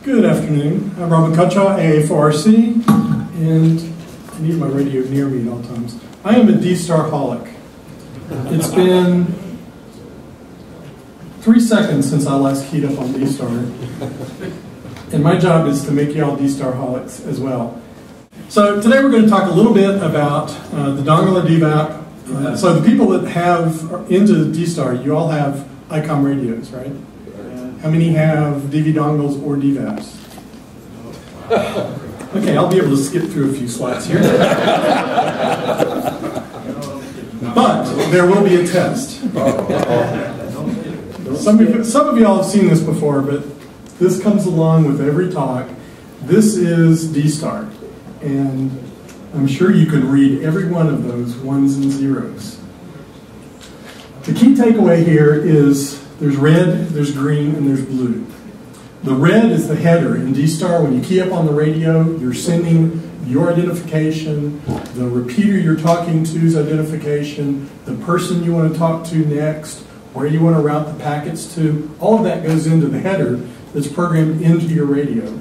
Good afternoon. I'm Robin Cutshaw, AA4RC, and I need my radio near me at all times. I am a D-Star-holic. It's been 3 seconds since I last keyed up on D-Star, and my job is to make you all D-Star-holics as well. So today we're going to talk a little bit about the Dongle and DVAP. So the people that have into D-Star, you all have ICOM radios, right? How many have DV dongles or DVAPs? Okay, I'll be able to skip through a few slides here. But there will be a test. Some of y'all have seen this before, but this comes along with every talk. This is D-Star, and I'm sure you can read every one of those ones and zeros. The key takeaway here is there's red, there's green, and there's blue. The red is the header. In D-Star, when you key up on the radio, you're sending your identification, the repeater you're talking to's identification, the person you want to talk to next, where you want to route the packets to. All of that goes into the header that's programmed into your radio.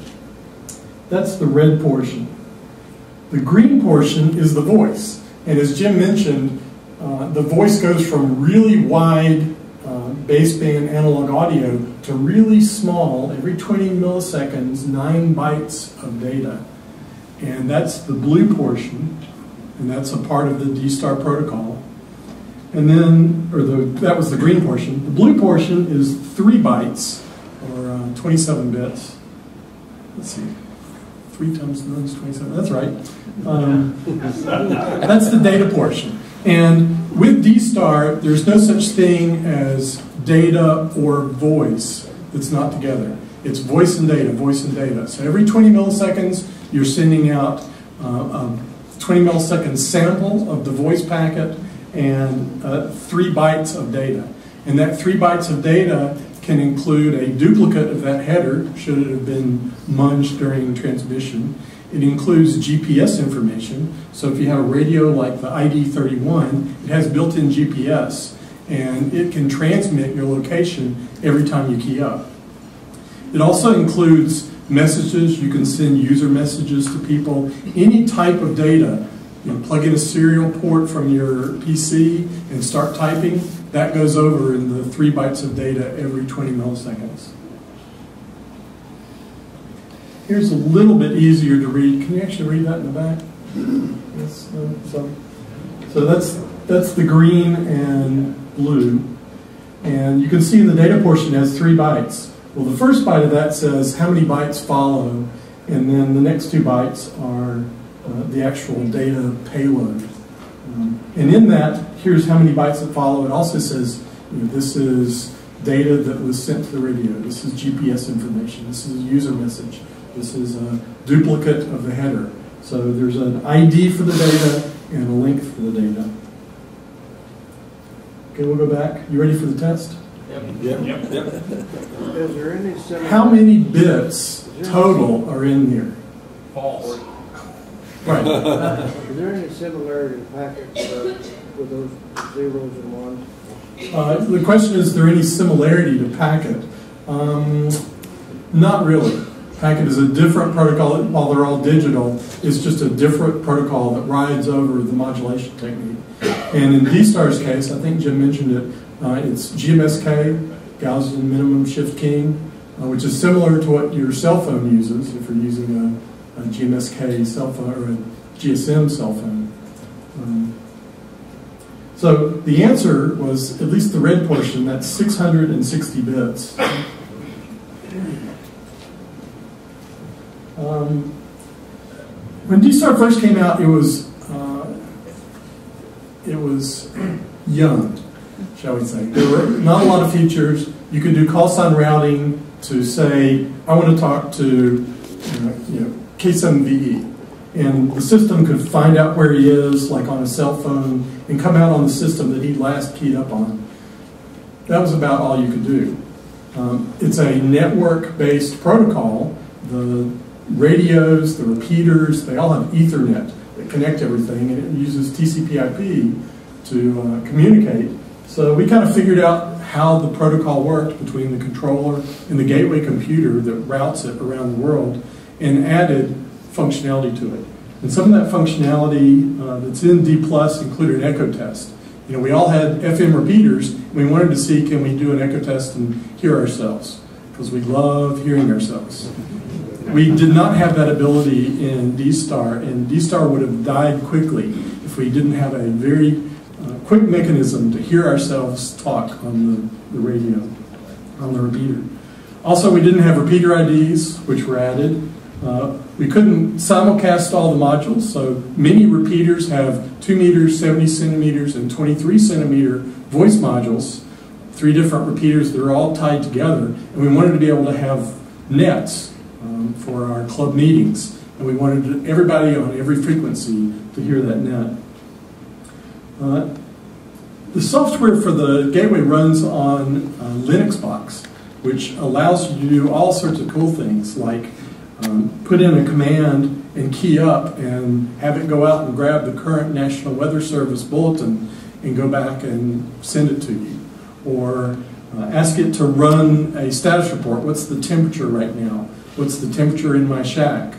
That's the red portion. The green portion is the voice. And as Jim mentioned, the voice goes from really wide baseband analog audio to really small, every 20 milliseconds, 9 bytes of data. And that's the blue portion, and that's a part of the D-Star protocol. And then, that was the green portion. The blue portion is 3 bytes, or 27 bits. Let's see, 3 times 9 is 27, that's right. That's the data portion. And with D-Star, there's no such thing as data or voice that's not together. It's voice and data, voice and data. So every 20 milliseconds, you're sending out a 20 millisecond sample of the voice packet and 3 bytes of data. And that 3 bytes of data can include a duplicate of that header, should it have been munged during transmission. It includes GPS information. So if you have a radio like the ID31, it has built-in GPS, and it can transmit your location every time you key up. It also includes messages. You can send user messages to people. Any type of data, you know, plug in a serial port from your PC and start typing, that goes over in the 3 bytes of data every 20 milliseconds. Here's a little bit easier to read. Can you actually read that in the back? Yes, so that's the green and blue. And you can see in the data portion it has 3 bytes. Well, the first byte of that says how many bytes follow, and then the next 2 bytes are the actual data payload. And in that, here's how many bytes that follow. It also says, you know, this is data that was sent to the radio. This is GPS information. This is a user message. This is a duplicate of the header. So there's an ID for the data and a link for the data. Okay, we'll go back. You ready for the test? Yep. Is there any similarity? How many bits total are in here? False. Right. Is there any similarity in packets with those zeros and ones? The question is there any similarity to packet? Not really. Packet is a different protocol. While they're all digital, it's just a different protocol that rides over the modulation technique. And in D-Star's case, I think Jim mentioned it, it's GMSK, Gaussian minimum shift keying, which is similar to what your cell phone uses if you're using a GMSK cell phone or a GSM cell phone. So the answer was, at least the red portion, that's 660 bits. When D-Star first came out, it was young, shall we say. There were not a lot of features. You could do call sign routing to say, I want to talk to K7VE. And the system could find out where he is, like on a cell phone, and come out on the system that he last keyed up on. That was about all you could do. It's a network-based protocol. The radios, the repeaters, they all have Ethernet that connect everything, and it uses TCP/IP to communicate. So we kind of figured out how the protocol worked between the controller and the gateway computer that routes it around the world, and added functionality to it. And some of that functionality that's in D+ included an echo test. You know, we all had FM repeaters, and we wanted to see, can we do an echo test and hear ourselves? Because we love hearing ourselves. We did not have that ability in D-Star, and D-Star would have died quickly if we didn't have a very quick mechanism to hear ourselves talk on the radio, on the repeater. Also, we didn't have repeater IDs, which were added. We couldn't simulcast all the modules, so many repeaters have 2 meters, 70 centimeters, and 23 centimeter voice modules, 3 different repeaters that are all tied together, and we wanted to be able to have nets for our club meetings, and we wanted everybody on every frequency to hear that net. The software for the gateway runs on Linux box, which allows you to do all sorts of cool things, like put in a command and key up and have it go out and grab the current National Weather Service bulletin and go back and send it to you. Or ask it to run a status report. What's the temperature right now? What's the temperature in my shack?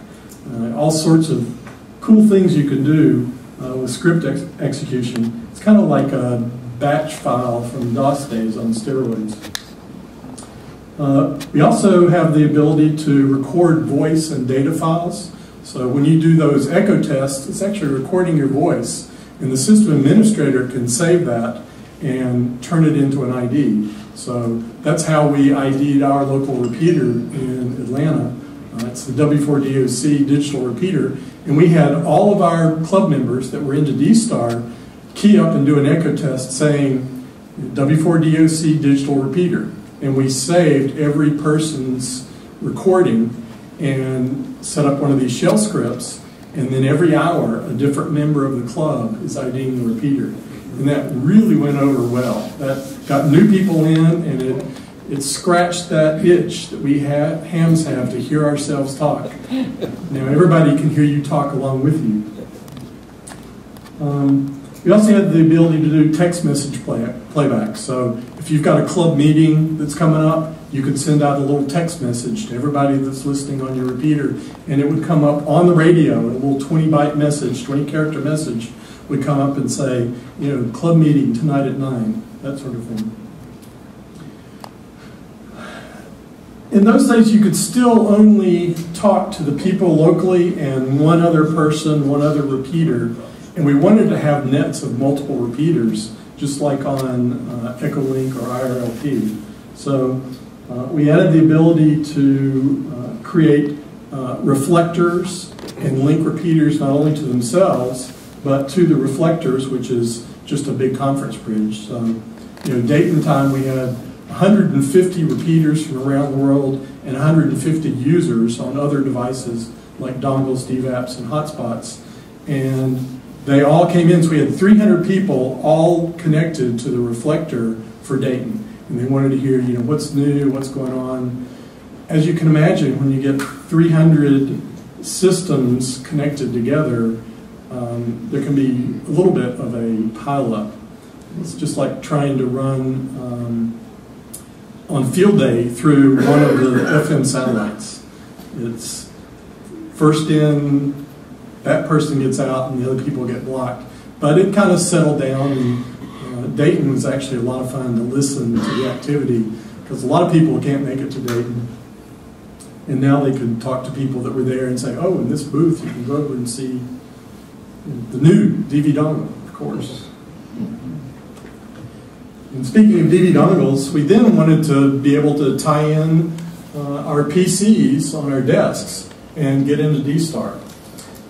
All sorts of cool things you can do with script execution. It's kind of like a batch file from DOS days on steroids. We also have the ability to record voice and data files. So when you do those echo tests, it's actually recording your voice, and the system administrator can save that and turn it into an ID. So that's how we ID'd our local repeater in Atlanta. It's the W4DOC digital repeater, and we had all of our club members that were into D-Star key up and do an echo test saying W4DOC digital repeater. And we saved every person's recording and set up one of these shell scripts, and then every hour a different member of the club is IDing the repeater. And that really went over well. That got new people in, and it scratched that itch that we hams have to hear ourselves talk. Now everybody can hear you talk along with you. We also had the ability to do text message playback. So if you've got a club meeting that's coming up, you could send out a little text message to everybody that's listening on your repeater, and it would come up on the radio, a little 20-byte message, 20-character message would come up and say, you know, club meeting tonight at 9, that sort of thing. In those days, you could still only talk to the people locally and one other person, one other repeater, and we wanted to have nets of multiple repeaters, just like on Echolink or IRLP. So we added the ability to create reflectors and link repeaters not only to themselves, but to the reflectors, which is just a big conference bridge. So, you know, Dayton time we had 150 repeaters from around the world and 150 users on other devices like dongles, DVAPs, and hotspots. And they all came in, so we had 300 people all connected to the reflector for Dayton. And they wanted to hear, you know, what's new, what's going on. As you can imagine, when you get 300 systems connected together, there can be a little bit of a pileup. It's just like trying to run on field day through one of the FM satellites. It's first in, that person gets out, and the other people get blocked. But it kind of settled down, and Dayton was actually a lot of fun to listen to the activity, because a lot of people can't make it to Dayton. And now they can talk to people that were there and say, oh, in this booth you can go over and see the new DV dongle, of course. And speaking of DV dongles, we then wanted to be able to tie in our PCs on our desks and get into D-Star.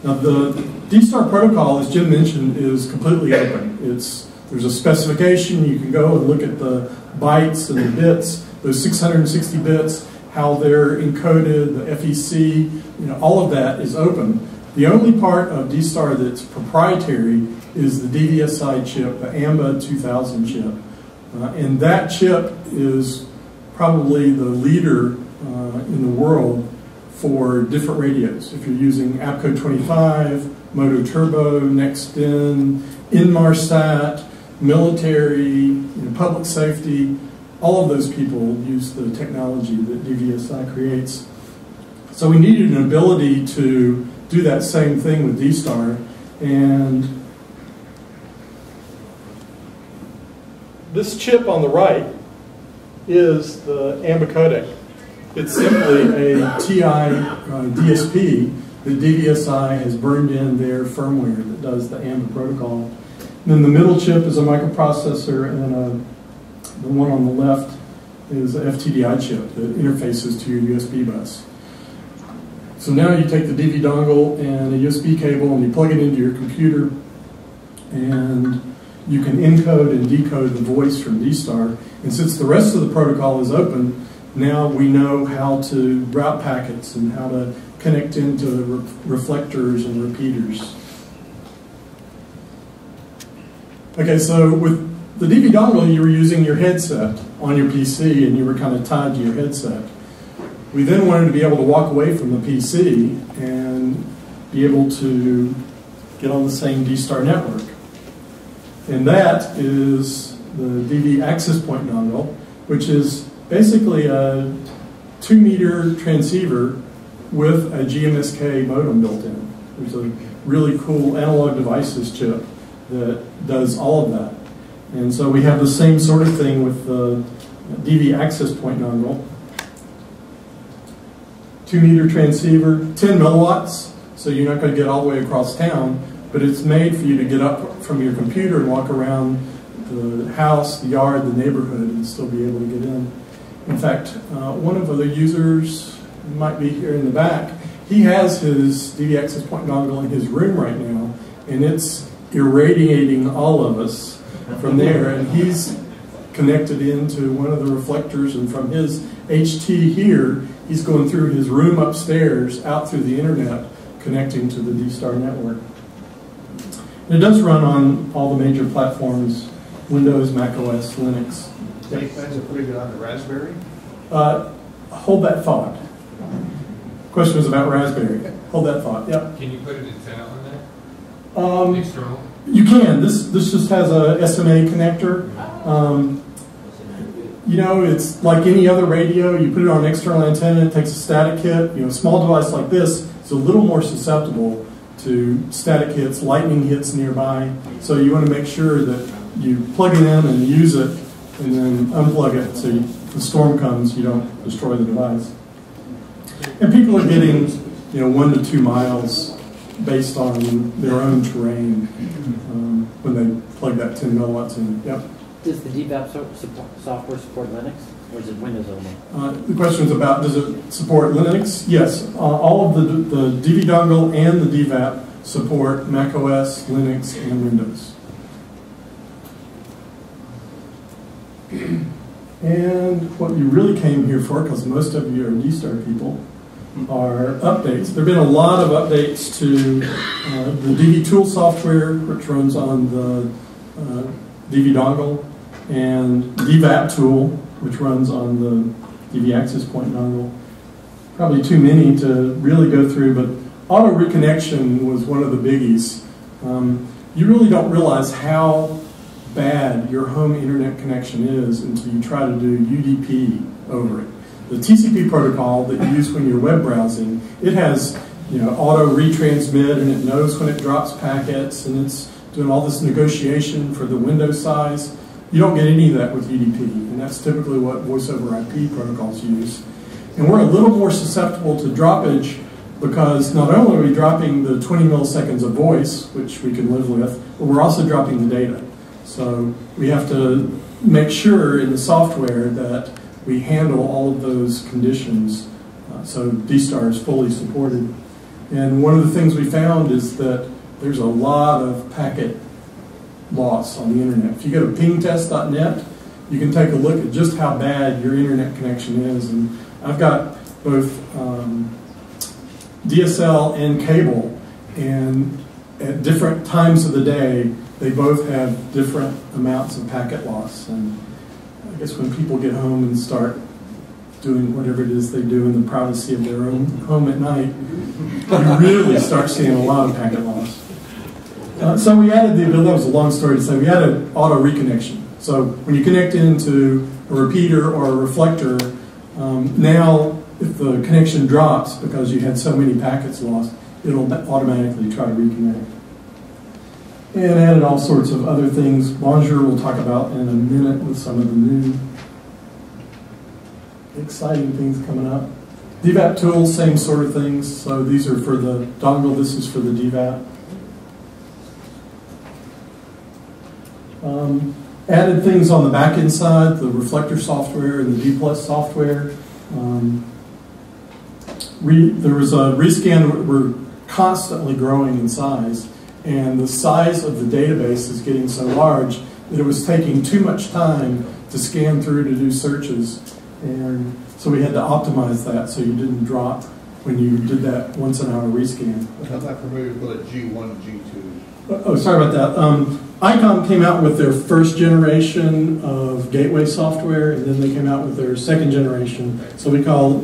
Now the D-Star protocol, as Jim mentioned, is completely open. There's a specification. You can go and look at the bytes and the bits, those 660 bits, how they're encoded, the FEC, you know, all of that is open. The only part of D-Star that's proprietary is the DVSI chip, the AMBA 2000 chip. And that chip is probably the leader in the world for different radios. If you're using APCO 25, Moto Turbo, NextIn, Inmarsat, military, you know, public safety, all of those people use the technology that DVSI creates. So we needed an ability to do that same thing with D-Star, and this chip on the right is the AMBA codec. It's simply a TI DSP that DVSI has burned in their firmware that does the AMBA protocol. And then the middle chip is a microprocessor, and the one on the left is a FTDI chip that interfaces to your USB bus. So now you take the DV dongle and a USB cable and you plug it into your computer, and you can encode and decode the voice from D-Star. And since the rest of the protocol is open, now we know how to route packets and how to connect into reflectors and repeaters. Okay, so with the DV dongle, you were using your headset on your PC and you were kind of tied to your headset. We then wanted to be able to walk away from the PC and be able to get on the same D-Star network. And that is the DV access point dongle, which is basically a 2-meter transceiver with a GMSK modem built in. There's a really cool analog devices chip that does all of that. And so we have the same sort of thing with the DV access point dongle. 2-meter transceiver, 10 milliwatts, so you're not going to get all the way across town, but it's made for you to get up from your computer and walk around the house, the yard, the neighborhood, and still be able to get in. In fact, one of the users might be here in the back. He has his DV access point dongle in his room right now, and it's irradiating all of us from there, and he's connected into one of the reflectors, and from his HT here, he's going through his room upstairs, out through the internet, connecting to the D-Star network. And it does run on all the major platforms, Windows, Mac OS, Linux. Any plans of putting it on the Raspberry? Hold that thought. Question was about Raspberry. Hold that thought, yep. Can you put an antenna on that? External? You can. This just has a SMA connector. You know, it's like any other radio. You put it on an external antenna, it takes a static hit. You know, a small device like this is a little more susceptible to static hits, lightning hits nearby. So you want to make sure that you plug it in and use it, and then unplug it so if the storm comes, you don't destroy the device. And people are getting, you know, 1 to 2 miles based on their own terrain when they plug that 10 milliwatts in. Yep. Does the DVAP software support Linux, or is it Windows only? The question is about, does it support Linux? Yes. All of the DV dongle and the DVAP support Mac OS, Linux, and Windows. And what you really came here for, because most of you are D-Star people, are updates. There have been a lot of updates to the DV tool software, which runs on the DV dongle, and DVAP tool, which runs on the DV access point dongle. Probably too many to really go through, but auto reconnection was one of the biggies. You really don't realize how bad your home internet connection is until you try to do UDP over it. The TCP protocol that you use when you're web browsing, it has, you know, auto retransmit, and it knows when it drops packets, and it's doing all this negotiation for the window size. You don't get any of that with UDP, and that's typically what voice over IP protocols use. And we're a little more susceptible to droppage because not only are we dropping the 20 milliseconds of voice, which we can live with, but we're also dropping the data. So we have to make sure in the software that we handle all of those conditions so D-Star is fully supported. And one of the things we found is that there's a lot of packet loss on the internet. If you go to pingtest.net, you can take a look at just how bad your internet connection is. And I've got both DSL and cable, and at different times of the day, they both have different amounts of packet loss. And I guess when people get home and start doing whatever it is they do in the privacy of their own home at night, you really start seeing a lot of packet loss. So we added the ability, that was a long story to say, we added auto reconnection. So when you connect into a repeater or a reflector, now if the connection drops because you had so many packets lost, it'll automatically try to reconnect. And added all sorts of other things. Bonjour we'll talk about in a minute with some of the new exciting things coming up. DVAP tools, same sort of things. So these are for the dongle, this is for the DVAP. Added things on the back end side, the reflector software and the D+ software. There was a rescan, we're constantly growing in size, and the size of the database is getting so large that it was taking too much time to scan through to do searches, and so we had to optimize that so you didn't drop when you did that once an hour rescan. I'm not familiar with G1, G2. Oh, sorry about that. ICOM came out with their first generation of gateway software, and then they came out with their second generation. So we call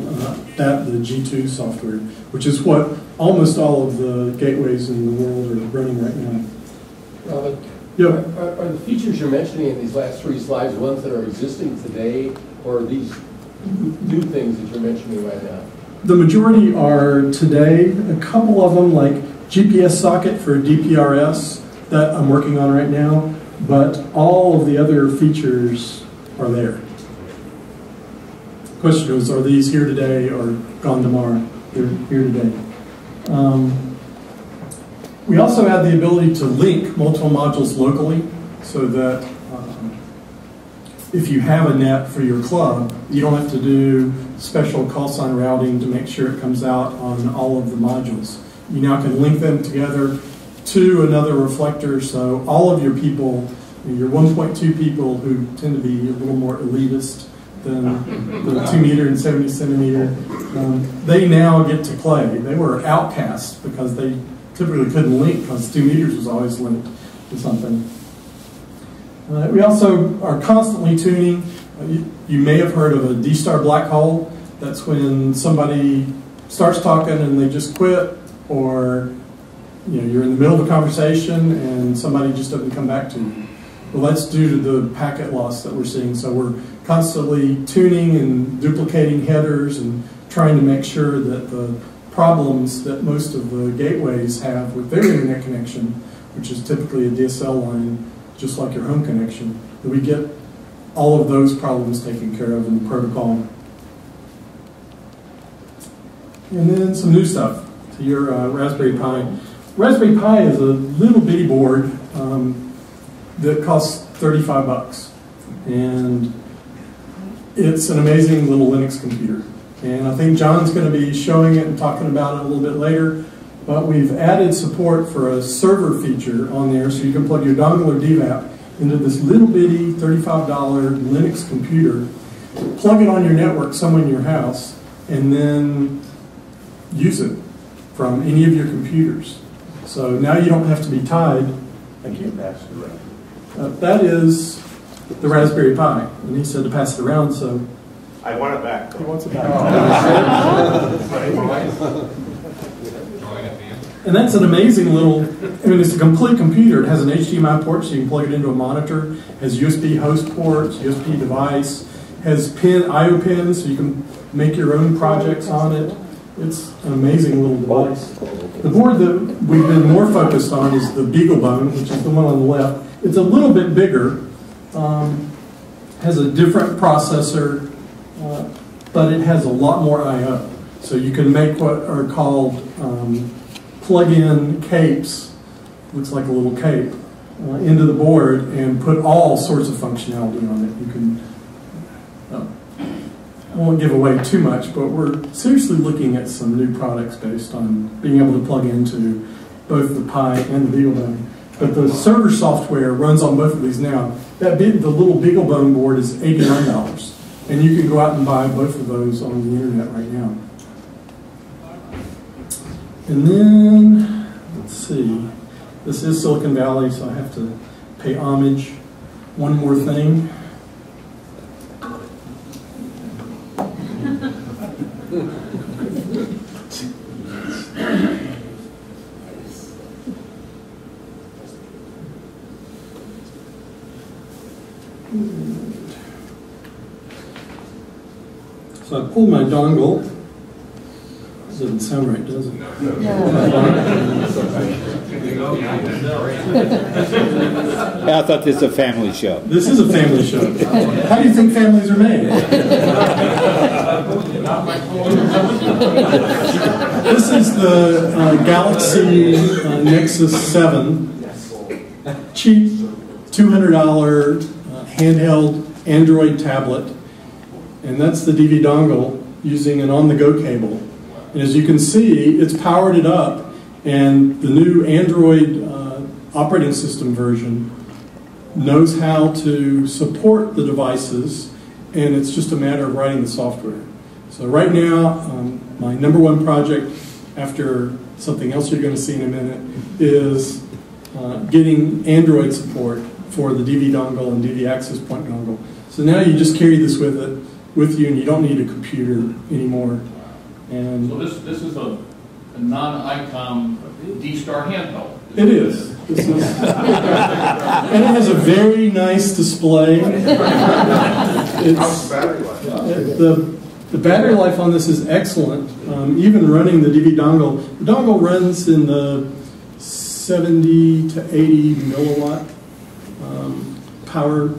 that the G2 software, which is what almost all of the gateways in the world are running right now. Robin, yep. Are the features you're mentioning in these last 3 slides ones that are existing today, or are these new things that you're mentioning right now? The majority are today. A couple of them, like GPS socket for DPRS, that I'm working on right now, but all of the other features are there. Question is, are these here today or gone tomorrow? They're here today. We also have the ability to link multiple modules locally, so that if you have a net for your club, you don't have to do special call sign routing to make sure it comes out on all of the modules. You now can link them together to another reflector, so all of your people, your 1.2 people who tend to be a little more elitist than the 2 meter and 70 centimeter, they now get to play. They were outcasts because they typically couldn't link because 2 meters was always linked to something. We also are constantly tuning. You may have heard of a D-star black hole. That's when somebody starts talking and they just quit, or you're in the middle of a conversation and somebody just doesn't come back to you. Well, that's due to the packet loss that we're seeing. So we're constantly tuning and duplicating headers and trying to make sure that the problems that most of the gateways have with their internet connection, which is typically a DSL line, just like your home connection, that we get all of those problems taken care of in the protocol. And then some new stuff to your Raspberry Pi. Raspberry Pi is a little bitty board that costs $35, and it's an amazing little Linux computer. And I think John's going to be showing it and talking about it a little bit later, but we've added support for a server feature on there, so you can plug your dongle or DVAP into this little bitty $35 Linux computer, plug it on your network somewhere in your house, and then use it from any of your computers. So now you don't have to be tied. Thank you. That is the Raspberry Pi, and he said to pass it around, so I want it back. he wants it back. And that's an amazing little, it's a complete computer. It has an HDMI port, so you can plug it into a monitor, has USB host ports, USB device, has I/O pins, so you can make your own projects on it. It's an amazing little device. The board that we've been more focused on is the BeagleBone, which is the one on the left. It's a little bit bigger, has a different processor, but it has a lot more I/O. So you can make what are called plug-in capes, looks like a little cape, into the board and put all sorts of functionality on it. You can, I won't give away too much, but we're seriously looking at some new products based on being able to plug into both the Pi and the BeagleBone. But the server software runs on both of these now. The little BeagleBone board is $89, and you can go out and buy both of those on the internet right now. And then, let's see, this is Silicon Valley, so I have to pay homage. One more thing. So I pulled my dongle. This doesn't sound right, does it? I thought this was a family show. This is a family show. How do you think families are made? This is the Galaxy Nexus 7. Cheap, $200 handheld Android tablet. And that's the DV dongle using an on-the-go cable. And as you can see, it's powered it up, and the new Android operating system version knows how to support the devices, and it's just a matter of writing the software. So right now, my number one project, after something else you're going to see in a minute, is getting Android support for the DV dongle and DV access point dongle. So now you just carry this with you, and you don't need a computer anymore. And so this is a non-ICOM D-Star handheld. It is. And it has a very nice display. How's the battery life? The battery life on this is excellent. Even running the DV dongle, the dongle runs in the 70 to 80 milliwatt power.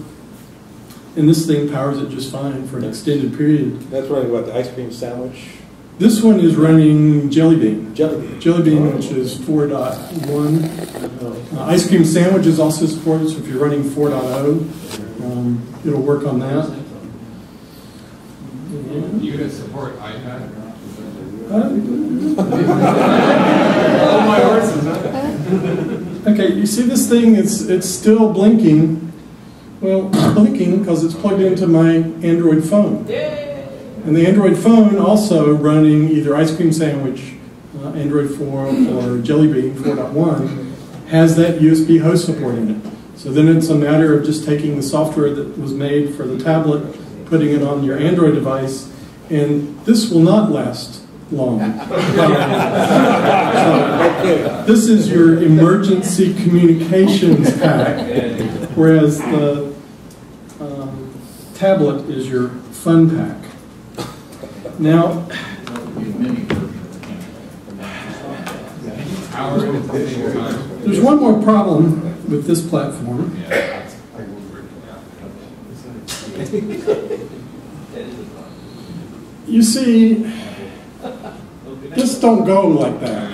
And this thing powers it just fine for an extended period. That's running what, the ice cream sandwich? This one is running Jelly Bean. Jelly Bean. Jelly Bean, which is 4.1. Ice cream sandwich is also supported, so if you're running 4.0, it'll work on that. You can support iPad? Oh, my horses, huh? Okay, you see this thing, it's still blinking. Well, it's blinking because it's plugged into my Android phone. And the Android phone also running either Ice Cream Sandwich, Android 4, or Jelly Bean 4.1 has that USB host support in it. So then it's a matter of just taking the software that was made for the tablet, putting it on your Android device, and this will not last long. So, this is your emergency communications pack, whereas the tablet is your fun pack. Now, there's one more problem with this platform. You see, just don't go like that.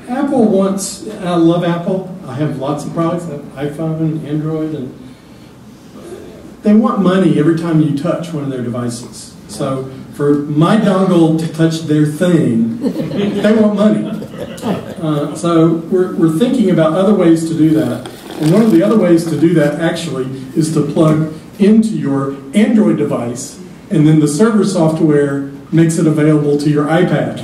Apple wants, I love Apple. I have lots of products, I have iPhone, Android, and they want money every time you touch one of their devices. So for my dongle to touch their thing, they want money. So we're thinking about other ways to do that. And one of the other ways to do that actually is to plug into your Android device, and then the server software makes it available to your iPad.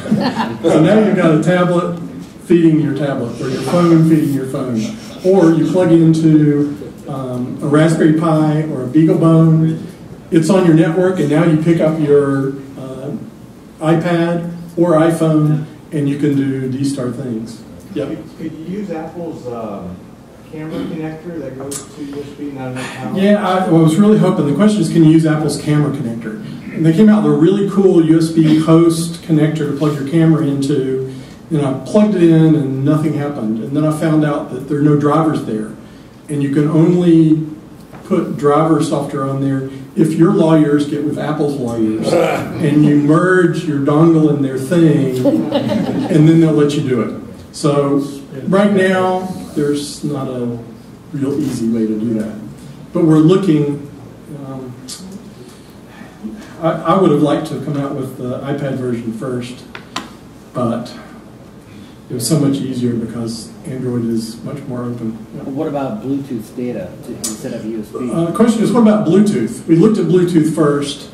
So now you've got a tablet feeding your tablet, or your phone feeding your phone. Or you plug into a Raspberry Pi or a BeagleBone. It's on your network, and now you pick up your iPad or iPhone, and you can do D-Star things. Yep. Could you use Apple's camera connector that goes to USB, not enough power? Yeah, I was really hoping. The question is, can you use Apple's camera connector? And they came out with a really cool USB host connector to plug your camera into, and I plugged it in and nothing happened. And then I found out that there are no drivers there. And you can only put driver software on there if your lawyers get with Apple's lawyers and you merge your dongle in their thing, and then they'll let you do it. So right now, there's not a real easy way to do that. But we're looking, I would have liked to come out with the iPad version first, but it was so much easier because Android is much more open. What about Bluetooth data instead of USB? The question is, what about Bluetooth? We looked at Bluetooth first.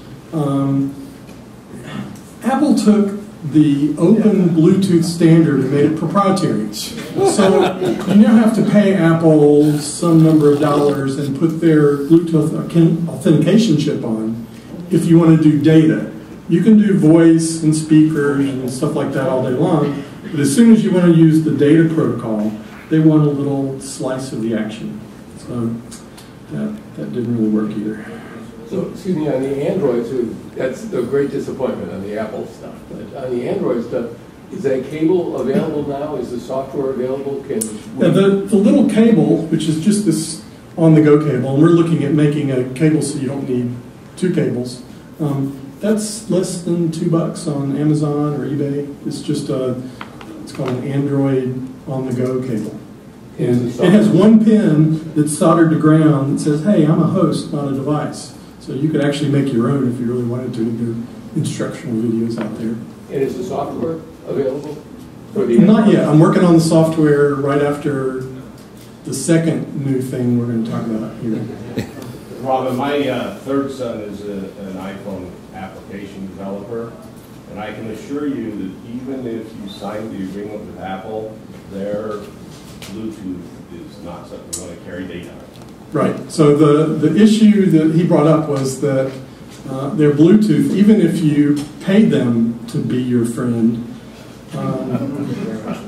Apple took the open Bluetooth standard and made it proprietary. So you now have to pay Apple some number of dollars and put their Bluetooth authentication chip on if you want to do data. You can do voice and speakers and stuff like that all day long, but as soon as you want to use the data protocol, they want a little slice of the action. So that didn't really work either. So, excuse me, on the Androids, that's a great disappointment on the Apple stuff. But on the Android stuff, is that cable available now? Is the software available? The little cable, which is just this on-the-go cable, and we're looking at making a cable so you don't need two cables. That's less than $2 on Amazon or eBay. It's just it's called an Android on-the-go cable. And it has one pin that's soldered to ground that says, hey, I'm a host, not a device. So you could actually make your own if you really wanted to. There are instructional videos out there. And is the software available? Not yet. I'm working on the software right after the second new thing we're going to talk about here. Robin, my third son is an iPhone application developer, and I can assure you that even if you sign the agreement with Apple, their Bluetooth is not something you want to carry data. Right. So the issue that he brought up was that their Bluetooth, even if you paid them to be your friend,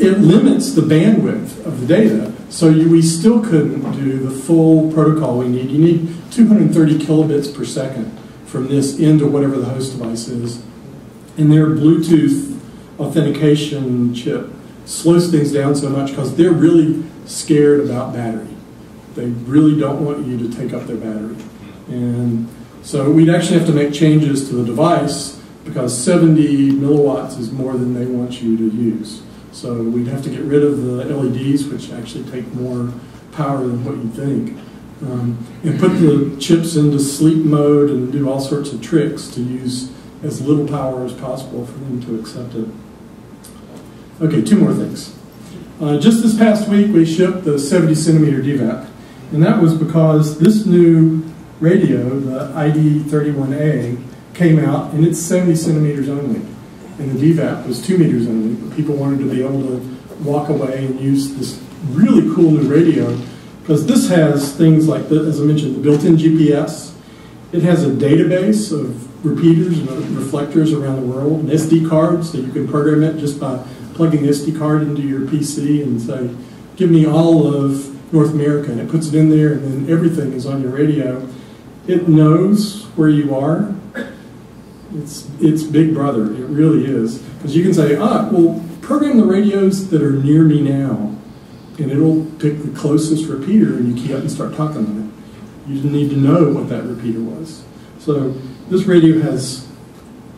it limits the bandwidth of the data. So we still couldn't do the full protocol we need. You need 230 kilobits per second from this into whatever the host device is. And their Bluetooth authentication chip slows things down so much because they're really scared about battery. They really don't want you to take up their battery. And so we'd actually have to make changes to the device because 70 milliwatts is more than they want you to use. So we'd have to get rid of the LEDs, which actually take more power than what you'd think, and put the chips into sleep mode and do all sorts of tricks to use as little power as possible for them to accept it. Okay, two more things. Just this past week, we shipped the 70 centimeter DVAP, and that was because this new radio, the ID31A, came out, and it's 70 centimeters only. And the DVAP was 2 meters only, but people wanted to be able to walk away and use this really cool new radio, because this has things like, as I mentioned, the built-in GPS. It has a database of repeaters and reflectors around the world, and SD cards, so you can program it just by plugging the SD card into your PC and say, give me all of North America, and it puts it in there, and then everything is on your radio. It knows where you are. It's Big Brother. It really is. Because you can say, well, program the radios that are near me now, and it'll pick the closest repeater, and you key up and start talking on it. You didn't need to know what that repeater was. So this radio has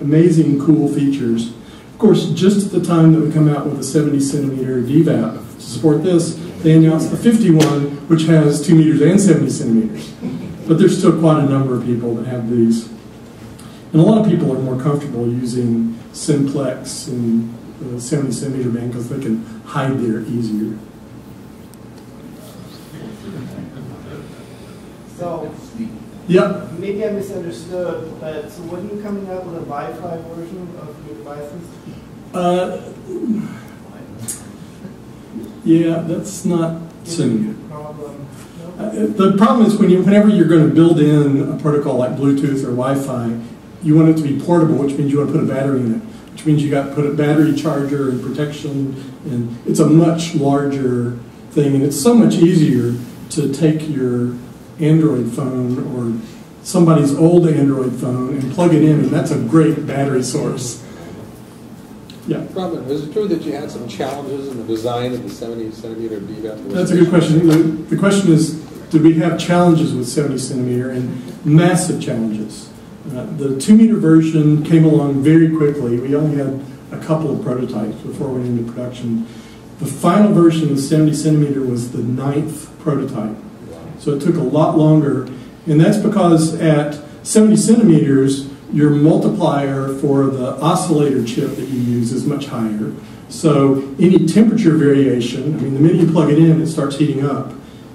amazing, cool features. Of course, just at the time that we come out with a 70 centimeter DVAP to support this, they announced the 51, which has 2 meters and 70 centimeters. But there's still quite a number of people that have these. And a lot of people are more comfortable using simplex and the 70 centimeter band because they can hide there easier. So, yep. Maybe I misunderstood, but so when are you coming out with a Wi-Fi version of your devices? Yeah, that's not soon. The problem is whenever you're going to build in a protocol like Bluetooth or Wi-Fi, you want it to be portable, which means you want to put a battery in it, which means you got to put a battery charger and protection, and it's a much larger thing, and it's so much easier to take your Android phone or somebody's old Android phone and plug it in, and that's a great battery source. Yeah. Robin, is it true that you had some challenges in the design of the 70 centimeter DVAP? That's a good question. The question is, did we have challenges with 70 centimeter, and massive challenges? The 2 meter version came along very quickly. We only had a couple of prototypes before we went into production. The final version of 70 centimeter was the 9th prototype. So it took a lot longer, and that's because at 70 centimeters, your multiplier for the oscillator chip that you use is much higher. So any temperature variation, I mean, the minute you plug it in, it starts heating up.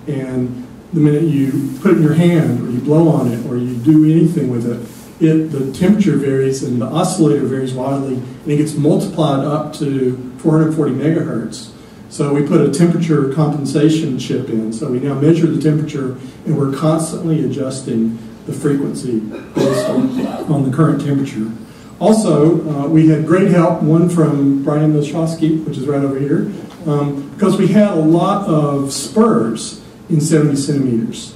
And the minute you put it in your hand, or you blow on it, or you do anything with it, the temperature varies and the oscillator varies wildly, and it gets multiplied up to 440 megahertz. So we put a temperature compensation chip in. So we now measure the temperature, and we're constantly adjusting the frequency based on the current temperature. Also, we had great help, one from Brian Milchowski, which is right over here, because we had a lot of spurs in 70 centimeters.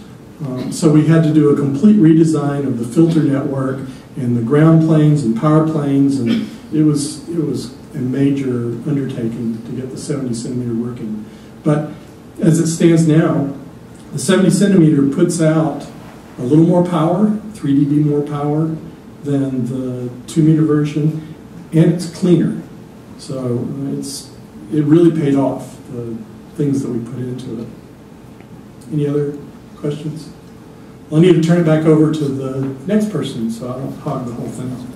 So we had to do a complete redesign of the filter network and the ground planes and power planes, and it was a major undertaking to get the 70 centimeter working. But as it stands now, the 70 centimeter puts out a little more power, 3 dB more power than the 2 meter version, and it's cleaner. So it really paid off, the things that we put into it. Any other questions? Well, I need to turn it back over to the next person so I don't hog the whole thing.